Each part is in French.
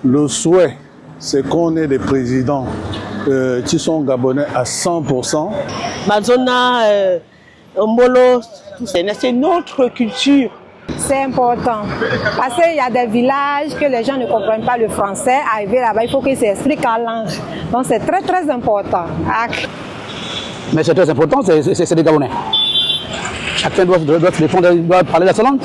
Le souhait, c'est qu'on ait des présidents qui sont gabonais à 100%. Mazona, Mbolo, c'est notre culture. C'est important parce qu'il y a des villages que les gens ne comprennent pas le français. Arriver là-bas, il faut qu'ils s'expliquent en langue. Donc c'est très très important. Mais c'est très important, c'est des Gabonais. Chacun doit se défendre, doit parler la sa langue.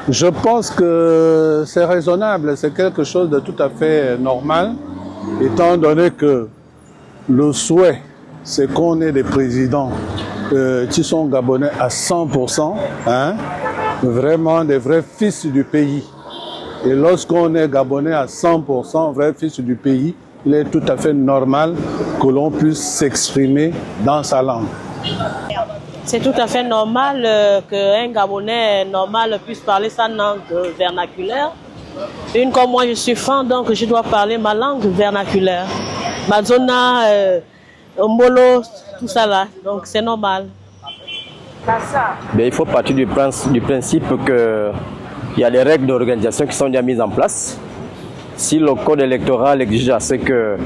Je pense que c'est raisonnable, c'est quelque chose de tout à fait normal, étant donné que le souhait, c'est qu'on ait des présidents qui sont gabonais à 100%, hein, vraiment des vrais fils du pays. Et lorsqu'on est gabonais à 100%, vrai fils du pays, il est tout à fait normal que l'on puisse s'exprimer dans sa langue. C'est tout à fait normal qu'un Gabonais normal puisse parler sa langue vernaculaire. Une comme moi, je suis fan, donc je dois parler ma langue vernaculaire. Mazona, Mbolo, tout ça là, donc c'est normal. Mais il faut partir du principe qu'il y a des règles d'organisation qui sont déjà mises en place. Si le code électoral exige à ce que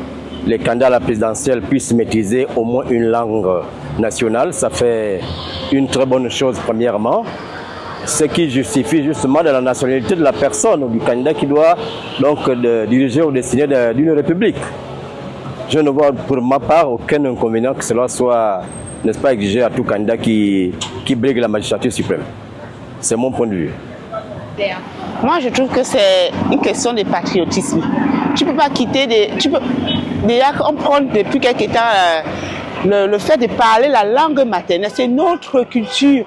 les candidats à la présidentielle puissent maîtriser au moins une langue nationale, ça fait une très bonne chose premièrement. Ce qui justifie justement de la nationalité de la personne ou du candidat qui doit donc diriger au destiné d'une république. Je ne vois pour ma part aucun inconvénient que cela soit, n'est-ce pas, exigé à tout candidat qui brigue la magistrature suprême. C'est mon point de vue. Moi, je trouve que c'est une question de patriotisme. Tu ne peux pas quitter déjà qu'on prend depuis quelques temps le fait de parler la langue maternelle, c'est notre culture.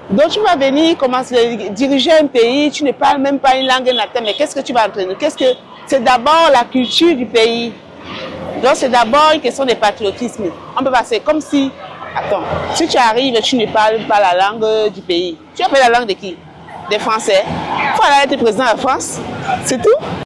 Donc tu vas venir commencer à diriger un pays, tu ne parles même pas une langue natale, mais qu'est-ce que tu vas entraîner? C'est d'abord la culture du pays. Donc c'est d'abord une question de patriotisme. On peut passer comme si, attends, si tu arrives et tu ne parles pas la langue du pays, tu appelles la langue de qui? Des Français. Il faut aller être président de la France, c'est tout.